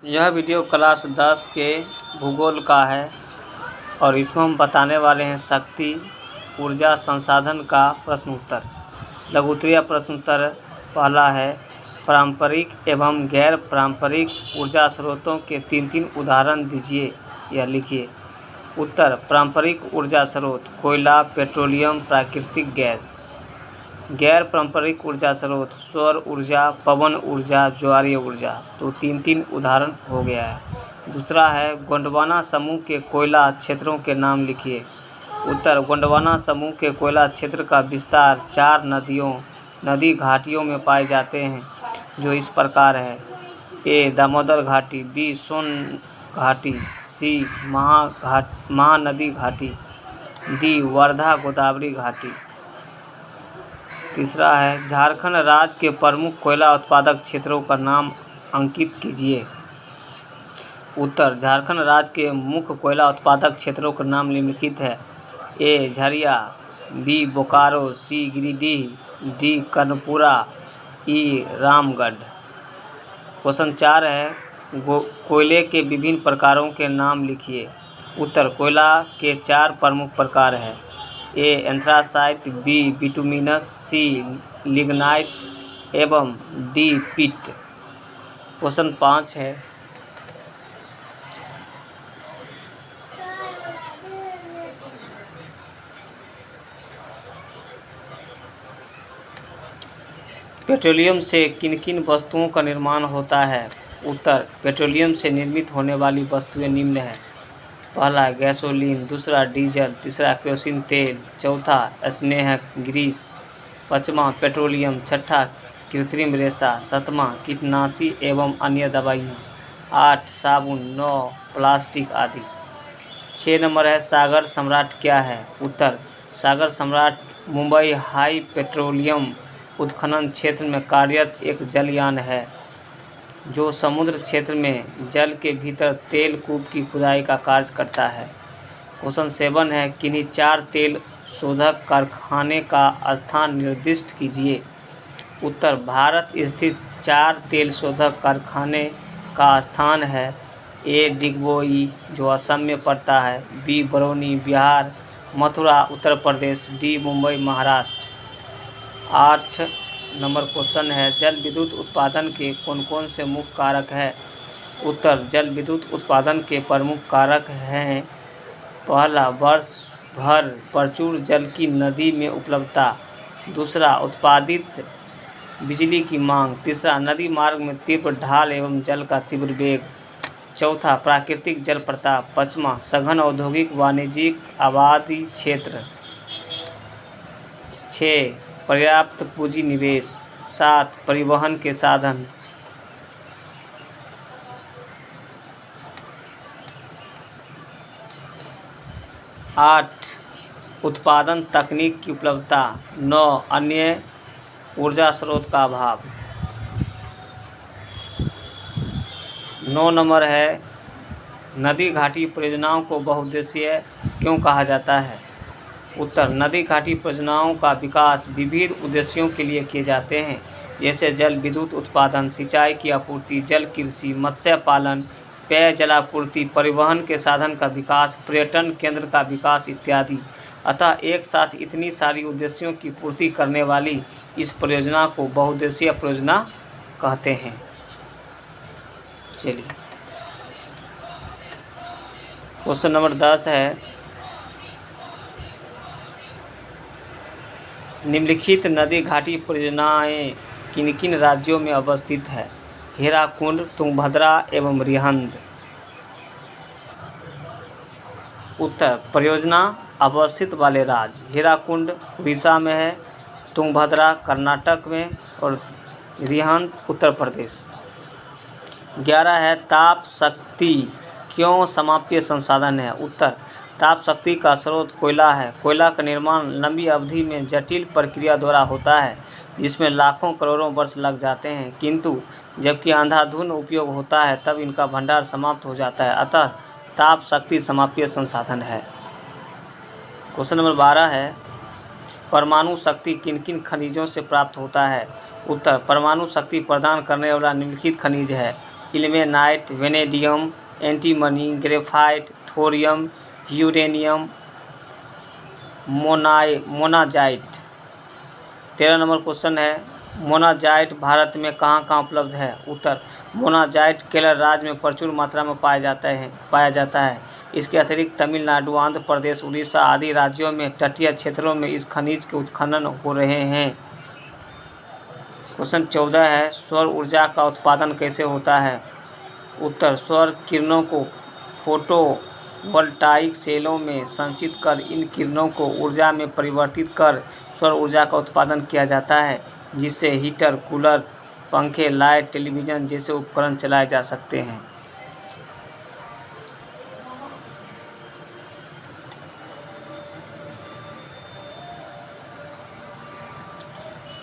यह video class 10 के भूगोल का है और इसमें हम बताने वाले हैं शक्ति ऊर्जा संसाधन का प्रश्न उत्तर। लघु उत्तरीय प्रश्न उत्तर पहला है, पारंपरिक एवं गैर पारंपरिक ऊर्जा स्रोतों के तीन उदाहरण दीजिए या लिखिए। उत्तर, पारंपरिक ऊर्जा स्रोत कोयला, पेट्रोलियम, प्राकृतिक गैस। गैर पारंपरिक ऊर्जा स्रोत सौर ऊर्जा, पवन ऊर्जा, ज्वारीय ऊर्जा। तो तीन उदाहरण हो गया है। दूसरा है, गोंडवाना समूह के कोयला क्षेत्रों के नाम लिखिए। उत्तर, गोंडवाना समूह के कोयला क्षेत्र का विस्तार 4 नदी घाटियों में पाए जाते हैं, जो इस प्रकार है। ए, दामोदर घाटी, बी, सोन घाटी, सी, महानदी घाटी, डी, वर्धा गोदावरी घाटी। तीसरा है, झारखंड राज्य के प्रमुख कोयला उत्पादक क्षेत्रों का नाम अंकित कीजिए। उत्तर, झारखंड राज्य के मुख्य कोयला उत्पादक क्षेत्रों का नाम निम्नलिखित है। ए, झरिया, बी, बोकारो, सी, गिरिडीह, डी, कर्णपुरा, ई, रामगढ़। क्वेश्चन 4 है, कोयले के विभिन्न प्रकारों के नाम लिखिए। उत्तर, कोयला के 4 प्रमुख प्रकार हैं। ए, एंथ्रासाइट, बी, बिटुमिनस, सी, लिग्नाइट एवं डी, पिट। क्वेश्चन 5 है, पेट्रोलियम से किन किन वस्तुओं का निर्माण होता है। उत्तर, पेट्रोलियम से निर्मित होने वाली वस्तुएं निम्न हैं। पहला, गैसोलीन, दूसरा डीजल, तीसरा केरोसिन तेल, चौथा स्नेहक ग्रीस, पाँचवा पेट्रोलियम, छठा कृत्रिम रेशा, सातवां कीटनाशी एवं अन्य दवाइयाँ, 8 साबुन, 9 प्लास्टिक आदि। 6 नंबर है, सागर सम्राट क्या है। उत्तर, सागर सम्राट मुंबई हाई पेट्रोलियम उत्खनन क्षेत्र में कार्यरत एक जलयान है, जो समुद्र क्षेत्र में जल के भीतर तेल कूप की खुदाई का कार्य करता है। क्वेश्चन 7 है, किन्हीं 4 तेल शोधक कारखाने का स्थान निर्दिष्ट कीजिए। उत्तर, भारत स्थित 4 तेल शोधक कारखाने का स्थान है। ए, डिगबोई जो असम में पड़ता है, बी, बरौनी बिहार, मथुरा उत्तर प्रदेश, डी, मुंबई महाराष्ट्र। 8 नंबर क्वेश्चन है, जल विद्युत उत्पादन के कौन कौन से मुख्य कारक हैं। उत्तर, जल विद्युत उत्पादन के प्रमुख कारक हैं। पहला, वर्ष भर प्रचुर जल की नदी में उपलब्धता। दूसरा, उत्पादित बिजली की मांग। तीसरा, नदी मार्ग में तीव्र ढाल एवं जल का तीव्र वेग। चौथा, प्राकृतिक जल प्रताप। पाँचवां, सघन औद्योगिक वाणिज्यिक आबादी क्षेत्र। 6, पर्याप्त पूंजी निवेश। 7, परिवहन के साधन। 8, उत्पादन तकनीक की उपलब्धता। 9, अन्य ऊर्जा स्रोत का अभाव। 9 नंबर है, नदी घाटी परियोजनाओं को बहुउद्देशीय क्यों कहा जाता है। उत्तर, नदी घाटी परियोजनाओं का विकास विविध उद्देश्यों के लिए किए जाते हैं, जैसे जल विद्युत उत्पादन, सिंचाई की आपूर्ति, जल कृषि, मत्स्य पालन, पेय जलापूर्ति, परिवहन के साधन का विकास, पर्यटन केंद्र का विकास इत्यादि। अतः एक साथ इतनी सारी उद्देश्यों की पूर्ति करने वाली इस परियोजना को बहुउद्देशीय परियोजना कहते हैं। चलिए, क्वेश्चन नंबर 10 है, निम्नलिखित नदी घाटी परियोजनाएं किन किन राज्यों में अवस्थित है। हीराकुंड, तुंगभद्रा एवं रिहंद। उत्तर, परियोजना अवस्थित वाले राज्य, हीराकुंड उड़ीसा में है, तुंगभद्रा कर्नाटक में और रिहंद उत्तर प्रदेश। 11 है, ताप शक्ति क्यों समाप्य संसाधन है। उत्तर, ताप शक्ति का स्रोत कोयला है। कोयला का निर्माण लंबी अवधि में जटिल प्रक्रिया द्वारा होता है, जिसमें लाखों करोड़ों वर्ष लग जाते हैं, किंतु जबकि अंधाधुंध उपयोग होता है तब इनका भंडार समाप्त हो जाता है, अतः ताप शक्ति समाप्य संसाधन है। क्वेश्चन नंबर 12 है, परमाणु शक्ति किन किन खनिजों से प्राप्त होता है। उत्तर, परमाणु शक्ति प्रदान करने वाला निम्नलिखित खनिज है। Ilmenite, vanadium, antimony, graphite, thorium, uranium, monazite. 13 number question है, मोनाजाइट भारत में कहाँ कहाँ उपलब्ध है? उत्तर, मोनाजाइट केरल राज्य में प्रचुर मात्रा में पाया जाता है। इसके अतिरिक्त तमिलनाडु, आंध्र प्रदेश, उड़ीसा आदि राज्यों में तटीय क्षेत्रों में इस खनिज के उत्खनन हो रहे हैं। क्वेश्चन 14 है, सौर ऊर्जा का उत्पादन कैसे होता है? उत्तर, सौर किरणों को फोटोवोल्टाइक सेलों में संचित कर इन किरणों को ऊर्जा में परिवर्तित कर सौर ऊर्जा का उत्पादन किया जाता है, जिससे हीटर, कूलर, पंखे, लाइट, टेलीविज़न जैसे उपकरण चलाए जा सकते हैं।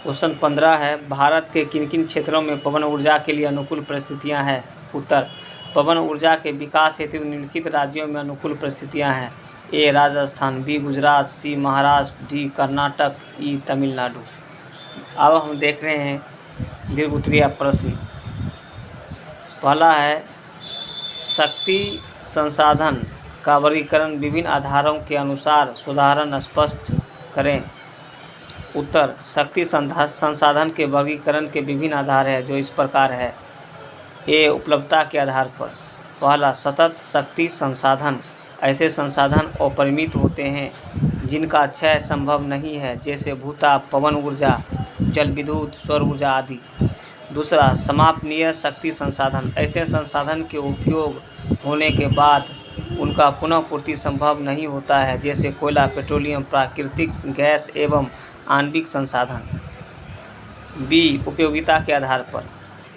क्वेश्चन 15 है, भारत के किन किन क्षेत्रों में पवन ऊर्जा के लिए अनुकूल परिस्थितियां हैं? उत्तर, पवन ऊर्जा के विकास हेतु निम्नलिखित राज्यों में अनुकूल परिस्थितियां हैं। ए राजस्थान, बी गुजरात, सी महाराष्ट्र, डी कर्नाटक, ई तमिलनाडु। अब हम देख रहे हैं दीर्घ उत्तरीय प्रश्न। पहला है, शक्ति संसाधन का वर्गीकरण विभिन्न आधारों के अनुसार उदाहरण स्पष्ट करें। उत्तर, शक्ति संसाधन के वर्गीकरण के विभिन्न आधार हैं जो इस प्रकार है। ए उपलब्धता के आधार पर। पहला, सतत शक्ति संसाधन। ऐसे संसाधन अपरिमित होते हैं जिनका क्षय संभव नहीं है, जैसे भूताप, पवन ऊर्जा, जल विद्युत, सौर ऊर्जा आदि। दूसरा, समापनीय शक्ति संसाधन। ऐसे संसाधन के उपयोग होने के बाद उनका पुनः पूर्ति संभव नहीं होता है, जैसे कोयला, पेट्रोलियम, प्राकृतिक गैस एवं आणविक संसाधन। बी उपयोगिता के आधार पर।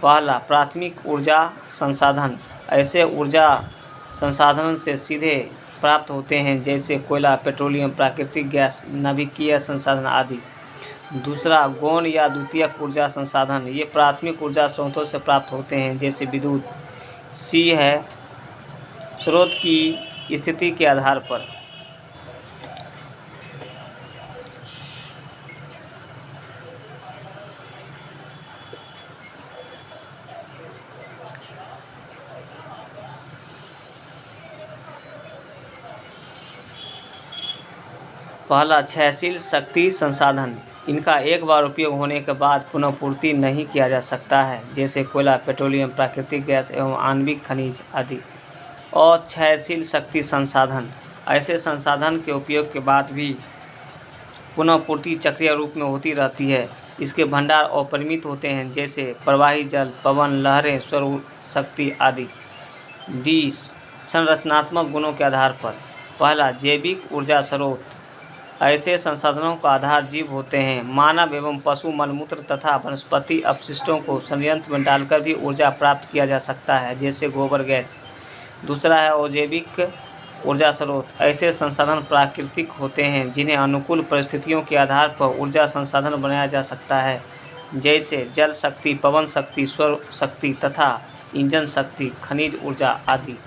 पहला, प्राथमिक ऊर्जा संसाधन। ऐसे ऊर्जा संसाधन से सीधे प्राप्त होते हैं, जैसे कोयला, पेट्रोलियम, प्राकृतिक गैस, नाभिकीय संसाधन आदि। दूसरा, गौण या द्वितीयक ऊर्जा संसाधन। ये प्राथमिक ऊर्जा स्रोतों से प्राप्त होते हैं, जैसे विद्युत। सी है, स्रोत की स्थिति के आधार पर। पहला, क्षयशील शक्ति संसाधन। इनका एक बार उपयोग होने के बाद पुनः पूर्ति नहीं किया जा सकता है, जैसे कोयला, पेट्रोलियम, प्राकृतिक गैस एवं आणविक खनिज आदि। और क्षयशील शक्ति संसाधन। ऐसे संसाधन के उपयोग के बाद भी पुनः पूर्ति चक्रीय रूप में होती रहती है। इसके भंडार अपरिमित होते हैं, जैसे प्रवाही जल, पवन, लहरें, सौर शक्ति आदि। डी संरचनात्मक गुणों के आधार पर। पहला, जैविक ऊर्जा स्रोत। ऐसे संसाधनों का आधार जीव होते हैं। मानव एवं पशु मलमूत्र तथा वनस्पति अपशिष्टों को संयंत्र में डालकर भी ऊर्जा प्राप्त किया जा सकता है, जैसे गोबर गैस। दूसरा है अजैविक ऊर्जा स्रोत। ऐसे संसाधन प्राकृतिक होते हैं जिन्हें अनुकूल परिस्थितियों के आधार पर ऊर्जा संसाधन बनाया जा सकता है, जैसे जल शक्ति, पवन शक्ति, सौर शक्ति तथा इंजन शक्ति, खनिज ऊर्जा आदि।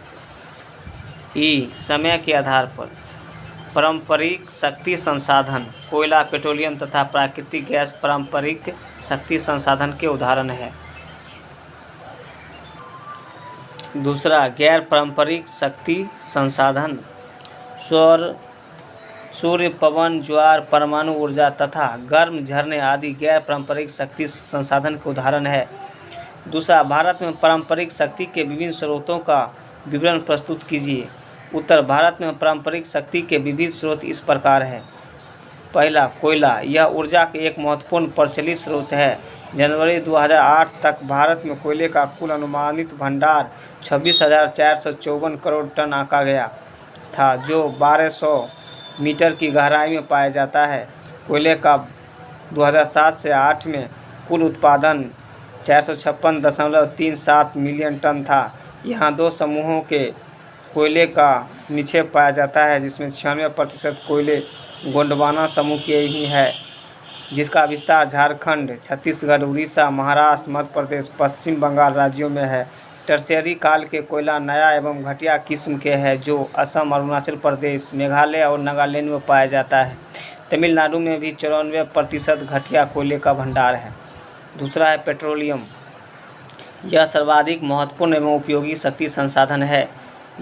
ई समय के आधार पर। पारंपरिक शक्ति संसाधन। कोयला, पेट्रोलियम तथा प्राकृतिक गैस पारंपरिक शक्ति संसाधन के उदाहरण हैं। दूसरा, गैर पारंपरिक शक्ति संसाधन। सूर्य, पवन, ज्वार, परमाणु ऊर्जा तथा गर्म झरने आदि गैर पारंपरिक शक्ति संसाधन के उदाहरण है। दूसरा, भारत में पारंपरिक शक्ति के विभिन्न स्रोतों का विवरण प्रस्तुत कीजिए। उत्तर, भारत में पारंपरिक शक्ति के विविध स्रोत इस प्रकार है। पहला, कोयला। यह ऊर्जा के एक महत्वपूर्ण प्रचलित स्रोत है। जनवरी 2008 तक भारत में कोयले का कुल अनुमानित भंडार 26,454 करोड़ टन आंका गया था, जो 1200 मीटर की गहराई में पाया जाता है। कोयले का 2007 से 8 में कुल उत्पादन 456.37 मिलियन टन था। यहाँ दो समूहों के कोयले का निक्षेप पाया जाता है, जिसमें 96% कोयले गोंडवाना समूह के ही है, जिसका विस्तार झारखंड, छत्तीसगढ़, उड़ीसा, महाराष्ट्र, मध्य प्रदेश, पश्चिम बंगाल राज्यों में है। टर्शियरी काल के कोयला नया एवं घटिया किस्म के हैं, जो असम, अरुणाचल प्रदेश, मेघालय और नागालैंड में पाया जाता है। तमिलनाडु में भी 94% घटिया कोयले का भंडार है। दूसरा है पेट्रोलियम। यह सर्वाधिक महत्वपूर्ण एवं उपयोगी शक्ति संसाधन है।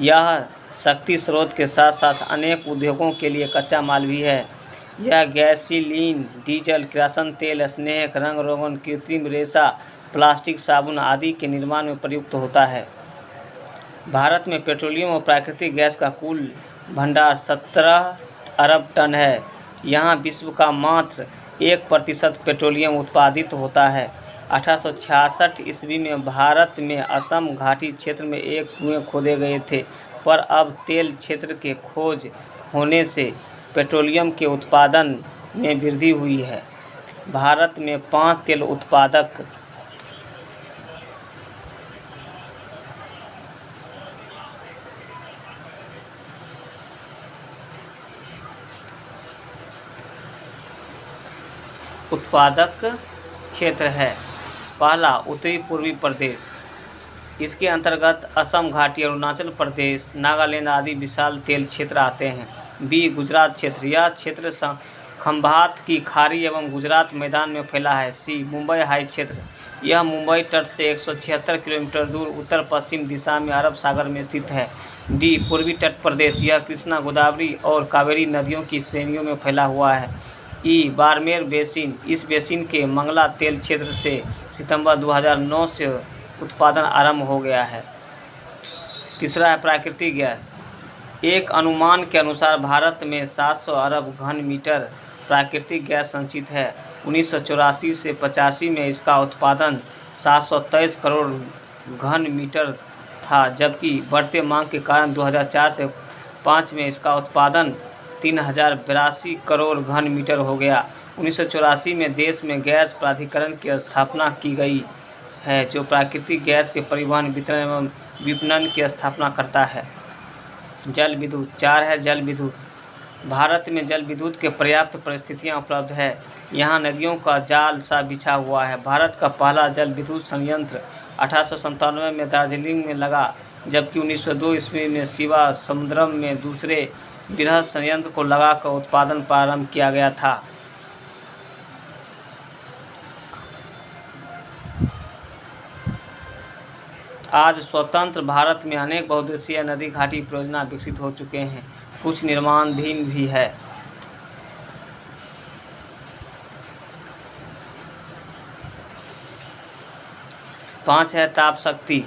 यह शक्ति स्रोत के साथ साथ अनेक उद्योगों के लिए कच्चा माल भी है। यह गैसीलीन, डीजल, किरासन तेल, स्नेहक, रंग रोगन, कृत्रिम रेशा, प्लास्टिक, साबुन आदि के निर्माण में प्रयुक्त होता है। भारत में पेट्रोलियम और प्राकृतिक गैस का कुल भंडार 17 अरब टन है। यहाँ विश्व का मात्र 1% पेट्रोलियम उत्पादित होता है। 1866 ईस्वी में भारत में असम घाटी क्षेत्र में एक कुएं खोदे गए थे, पर अब तेल क्षेत्र के खोज होने से पेट्रोलियम के उत्पादन में वृद्धि हुई है। भारत में 5 तेल उत्पादक क्षेत्र है। पहला, उत्तरी पूर्वी प्रदेश। इसके अंतर्गत असम घाटी, अरुणाचल प्रदेश, नागालैंड आदि विशाल तेल क्षेत्र आते हैं। बी, गुजरात क्षेत्र। यह क्षेत्र खंभात की खाड़ी एवं गुजरात मैदान में फैला है। सी, मुंबई हाई क्षेत्र। यह मुंबई तट से 176 किलोमीटर दूर उत्तर पश्चिम दिशा में अरब सागर में स्थित है। डी, पूर्वी तट प्रदेश। यह कृष्णा, गोदावरी और कावेरी नदियों की श्रेणियों में फैला हुआ है। ई, बाड़मेर बेसिन। इस बेसिन के मंगला तेल क्षेत्र से सितंबर 2009 से उत्पादन आरंभ हो गया है। तीसरा है प्राकृतिक गैस। एक अनुमान के अनुसार भारत में 700 अरब घन मीटर प्राकृतिक गैस संचित है। 1984 से 85 में इसका उत्पादन 723 करोड़ घन मीटर था, जबकि बढ़ते मांग के कारण 2004 से 5 में इसका उत्पादन 3082 करोड़ घन मीटर हो गया। 1984 में देश में गैस प्राधिकरण की स्थापना की गई है, जो प्राकृतिक गैस के परिवहन, वितरण एवं विपणन की स्थापना करता है। जल विद्युत। 4 है जल विद्युत। भारत में जल विद्युत के पर्याप्त परिस्थितियां उपलब्ध है। यहाँ नदियों का जाल सा बिछा हुआ है। भारत का पहला जल विद्युत संयंत्र 1897 में दार्जिलिंग में लगा, जबकि 1902 ईस्वी में शिवा समुद्रम में दूसरे बृहद संयंत्र को लगाकर उत्पादन प्रारंभ किया गया था। आज स्वतंत्र भारत में अनेक बहुउद्देशीय नदी घाटी परियोजना विकसित हो चुके हैं, कुछ निर्माणाधीन भी है। पाँच है ताप शक्ति।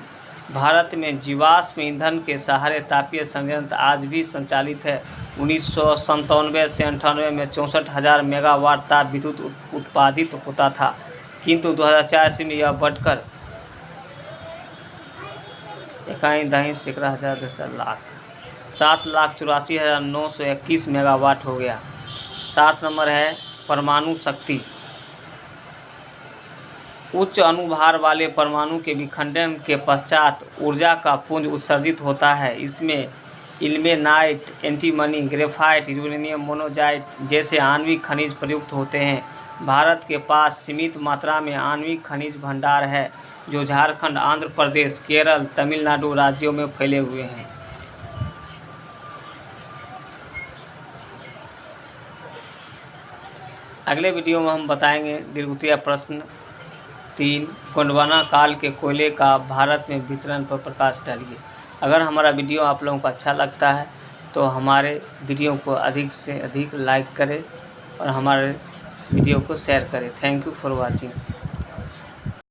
भारत में जीवाश्म ईंधन के सहारे तापीय संयंत्र आज भी संचालित है। 1997 से 98 में 64,000 मेगावाट ताप विद्युत उत्पादित होता था, किंतु 2004 ईस्वी में यह बढ़कर 7,84,921 मेगावाट हो गया। 7 नंबर है परमाणु शक्ति। उच्च अणुभार वाले परमाणु के विखंडन के पश्चात ऊर्जा का पुंज उत्सर्जित होता है। इसमें ilmenite, antimony, graphite, uranium monazite जैसे आणविक खनिज प्रयुक्त होते हैं। भारत के पास सीमित मात्रा में आणविक खनिज भंडार है, जो झारखंड, आंध्र प्रदेश, केरल, तमिलनाडु राज्यों में फैले हुए हैं। अगले वीडियो में हम बताएंगे दीर्घोत्तरीय प्रश्न 3, गोंडवाना काल के कोयले का भारत में वितरण पर प्रकाश डालिए। अगर हमारा वीडियो आप लोगों को अच्छा लगता है तो हमारे वीडियो को अधिक से अधिक लाइक करें और हमारे वीडियो को शेयर करें। Thank you for watching.